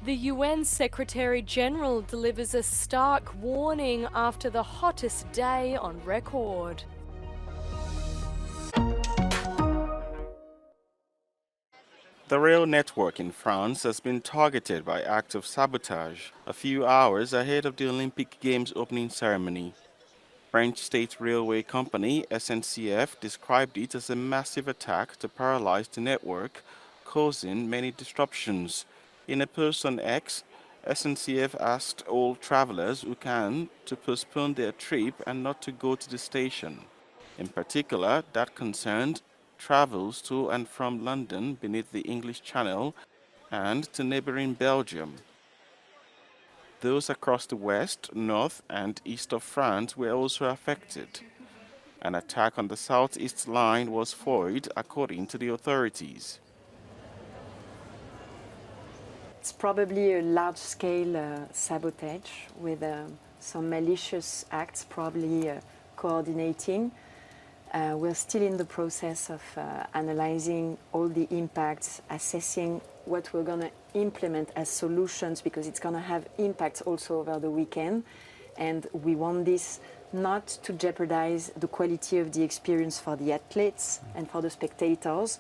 The UN Secretary General delivers a stark warning after the hottest day on record. The rail network in France has been targeted by acts of sabotage a few hours ahead of the Olympic Games opening ceremony. French State Railway Company (SNCF) described it as a massive attack to paralyze the network, causing many disruptions. In a post on X, SNCF asked all travelers who can to postpone their trip and not to go to the station. In particular, that concerned travels to and from London beneath the English Channel and to neighboring Belgium. Those across the west, north, and east of France were also affected. An attack on the southeast line was foiled, according to the authorities. It's probably a large-scale sabotage with some malicious acts probably coordinating. We're still in the process of analyzing all the impacts, assessing what we're going to implement as solutions, because it's going to have impacts also over the weekend. And we want this not to jeopardize the quality of the experience for the athletes and for the spectators.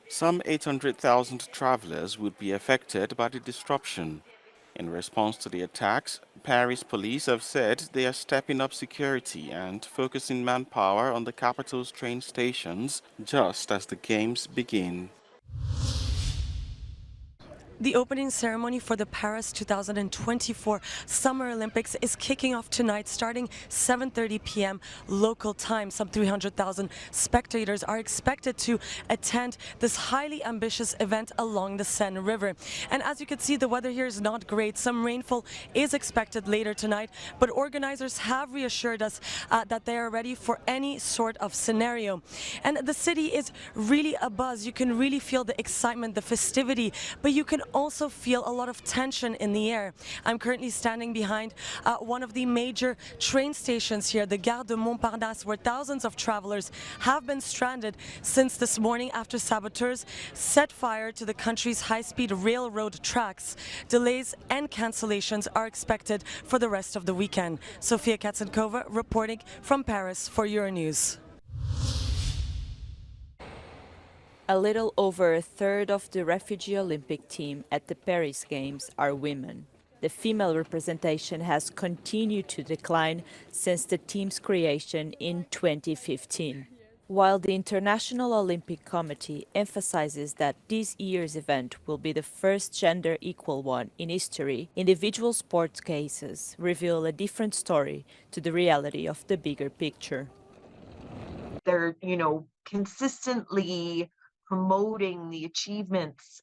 Some 800,000 travelers would be affected by the disruption. In response to the attacks, Paris police have said they are stepping up security and focusing manpower on the capital's train stations just as the games begin. The opening ceremony for the Paris 2024 Summer Olympics is kicking off tonight, starting 7:30 p.m. local time. Some 300,000 spectators are expected to attend this highly ambitious event along the Seine River. And as you can see, the weather here is not great. Some rainfall is expected later tonight, but organizers have reassured us that they are ready for any sort of scenario. And the city is really abuzz. You can really feel the excitement, the festivity, but you can also feel a lot of tension in the air. I'm currently standing behind one of the major train stations here, the Gare de Montparnasse, where thousands of travelers have been stranded since this morning after saboteurs set fire to the country's high-speed railroad tracks. Delays and cancellations are expected for the rest of the weekend. Sofia Katzenkova reporting from Paris for Euronews. A little over a third of the Refugee Olympic team at the Paris Games are women. The female representation has continued to decline since the team's creation in 2015. While the International Olympic Committee emphasizes that this year's event will be the first gender-equal one in history, individual sports cases reveal a different story to the reality of the bigger picture. They're, consistently promoting the achievements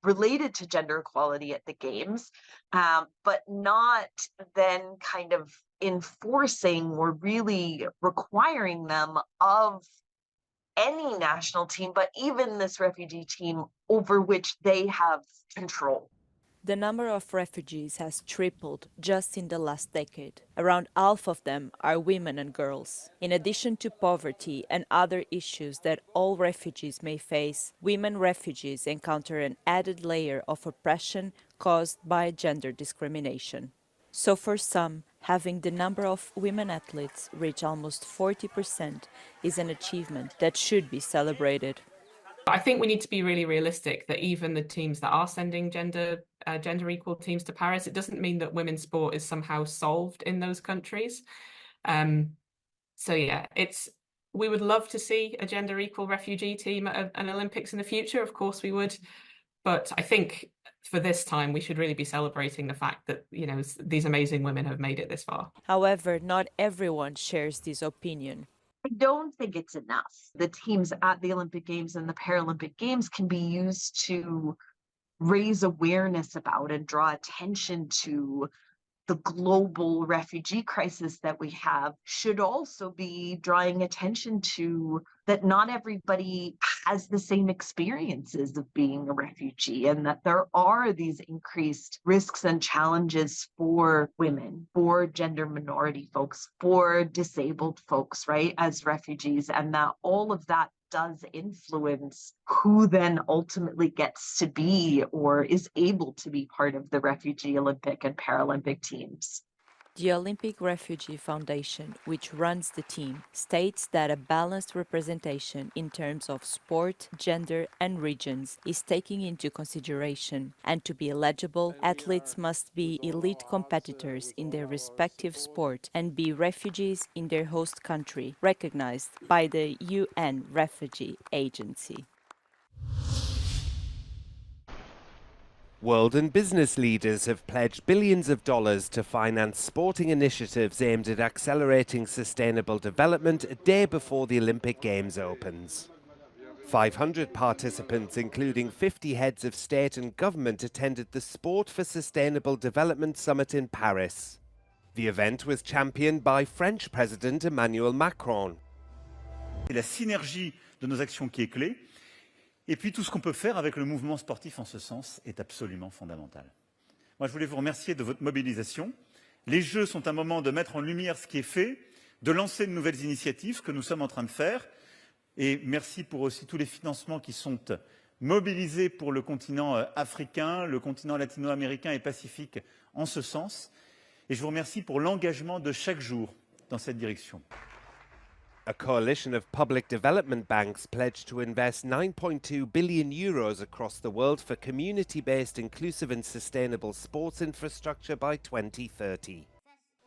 related to gender equality at the Games, but not then kind of enforcing or really requiring them of any national team, but even this refugee team over which they have control. The number of refugees has tripled just in the last decade. Around half of them are women and girls. In addition to poverty and other issues that all refugees may face, women refugees encounter an added layer of oppression caused by gender discrimination. So for some, having the number of women athletes reach almost 40% is an achievement that should be celebrated. I think we need to be really realistic that even the teams that are sending gender equal teams to Paris, it doesn't mean that women's sport is somehow solved in those countries. We would love to see a gender equal refugee team at an Olympics in the future. Of course we would. But I think for this time, we should really be celebrating the fact that, these amazing women have made it this far. However, not everyone shares this opinion. I don't think it's enough. The teams at the Olympic Games and the Paralympic Games can be used to raise awareness about and draw attention to the global refugee crisis that we have. Should also be drawing attention to that not everybody has the same experiences of being a refugee, and that there are these increased risks and challenges for women, for gender minority folks, for disabled folks, right, as refugees, and that all of that does influence who then ultimately gets to be or is able to be part of the Refugee Olympic and Paralympic teams. The Olympic Refugee Foundation, which runs the team, states that a balanced representation in terms of sport, gender, and regions is taken into consideration, and to be eligible, athletes must be elite competitors in their respective sport and be refugees in their host country, recognized by the UN Refugee Agency. World and business leaders have pledged billions of dollars to finance sporting initiatives aimed at accelerating sustainable development a day before the Olympic Games opens. 500 participants, including 50 heads of state and government, attended the Sport for Sustainable Development Summit in Paris. The event was championed by French President Emmanuel Macron. C'est la synergie de nos actions qui est clé. Et puis tout ce qu'on peut faire avec le mouvement sportif en ce sens est absolument fondamental. Moi, je voulais vous remercier de votre mobilisation. Les Jeux sont un moment de mettre en lumière ce qui est fait, de lancer de nouvelles initiatives, ce que nous sommes en train de faire. Et merci pour aussi tous les financements qui sont mobilisés pour le continent africain, le continent latino-américain et pacifique en ce sens. Et je vous remercie pour l'engagement de chaque jour dans cette direction. A coalition of public development banks pledged to invest 9.2 billion euros across the world for community-based, inclusive and sustainable sports infrastructure by 2030.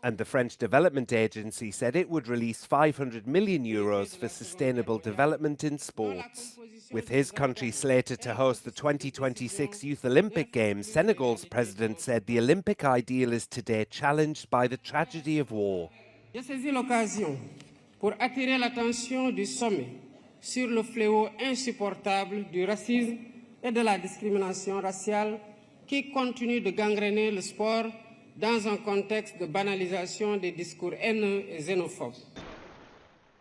And the French Development Agency said it would release 500 million euros for sustainable development in sports. With his country slated to host the 2026 Youth Olympic Games, Senegal's president said the Olympic ideal is today challenged by the tragedy of war. J'ai saisi l'occasion pour attirer l'attention du sommet sur le fléau insupportable du racisme et de la discrimination raciale qui continue de gangréner le sport dans un contexte de banalisation des discours haineux et xénophobes.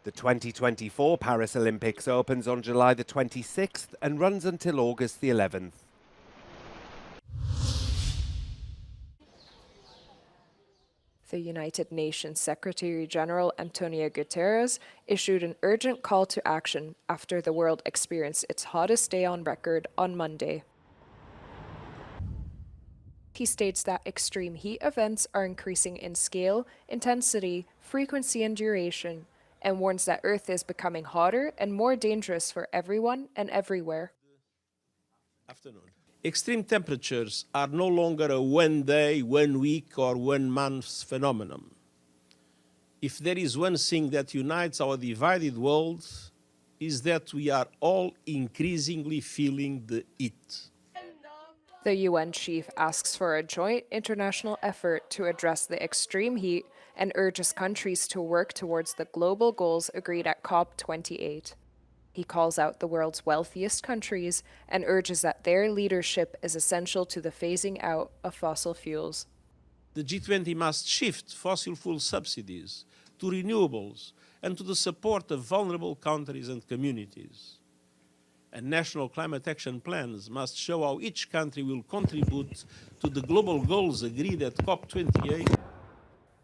The 2024 Paris Olympics opens on July the 26th and runs until August the 11th. The United Nations Secretary-General Antonio Guterres issued an urgent call to action after the world experienced its hottest day on record on Monday. He states that extreme heat events are increasing in scale, intensity, frequency, and duration, and warns that Earth is becoming hotter and more dangerous for everyone and everywhere. Extreme temperatures are no longer a one-day, one-week, or one-month phenomenon. If there is one thing that unites our divided world, is that we are all increasingly feeling the heat. The UN chief asks for a joint international effort to address the extreme heat and urges countries to work towards the global goals agreed at COP28. He calls out the world's wealthiest countries and urges that their leadership is essential to the phasing out of fossil fuels. The G20 must shift fossil fuel subsidies to renewables and to the support of vulnerable countries and communities. And national climate action plans must show how each country will contribute to the global goals agreed at COP28.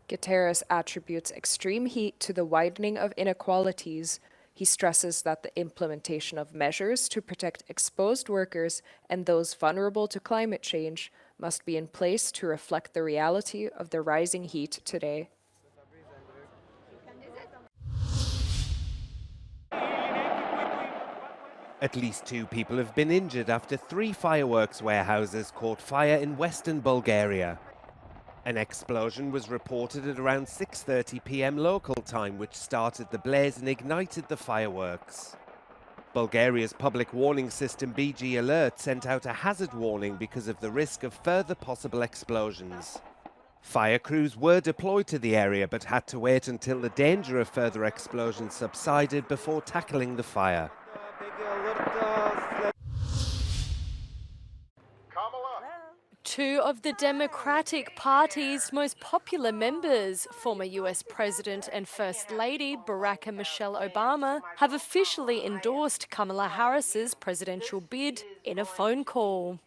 Guterres attributes extreme heat to the widening of inequalities. He stresses that the implementation of measures to protect exposed workers and those vulnerable to climate change must be in place to reflect the reality of the rising heat today. At least 2 people have been injured after 3 fireworks warehouses caught fire in western Bulgaria. An explosion was reported at around 6:30 p.m. local time, which started the blaze and ignited the fireworks. Bulgaria's public warning system BG Alert sent out a hazard warning because of the risk of further possible explosions. Fire crews were deployed to the area but had to wait until the danger of further explosions subsided before tackling the fire. Two of the Democratic Party's most popular members, former US President and First Lady Barack and Michelle Obama, have officially endorsed Kamala Harris's presidential bid in a phone call.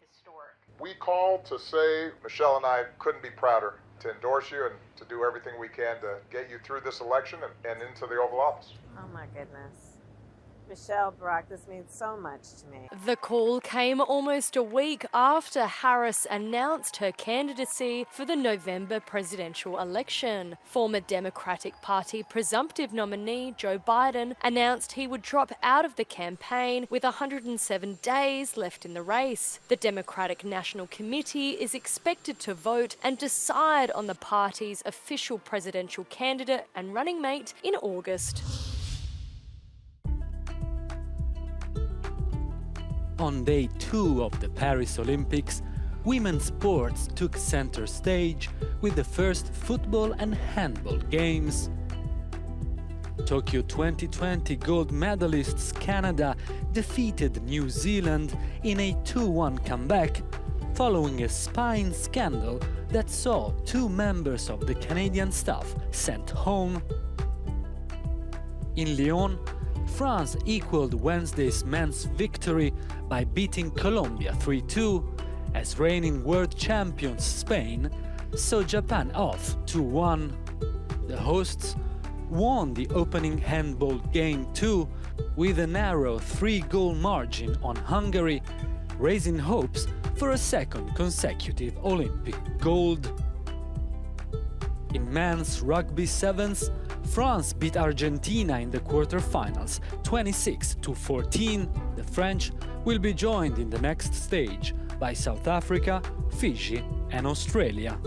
We called to say Michelle and I couldn't be prouder to endorse you and to do everything we can to get you through this election and into the Oval Office. Oh my goodness. Michelle, Barack, this means so much to me. The call came almost a week after Harris announced her candidacy for the November presidential election. Former Democratic Party presumptive nominee Joe Biden announced he would drop out of the campaign with 107 days left in the race. The Democratic National Committee is expected to vote and decide on the party's official presidential candidate and running mate in August. On day 2 of the Paris Olympics, women's sports took center stage with the first football and handball games. Tokyo 2020 gold medalists Canada defeated New Zealand in a 2-1 comeback, following a spying scandal that saw 2 members of the Canadian staff sent home. In Lyon, France equaled Wednesday's men's victory by beating Colombia 3-2, as reigning world champions Spain saw Japan off 2-1. The hosts won the opening handball game too, with a narrow 3-goal margin on Hungary, raising hopes for a second consecutive Olympic gold. In men's rugby sevens, France beat Argentina in the quarter-finals 26-14. The French will be joined in the next stage by South Africa, Fiji and Australia.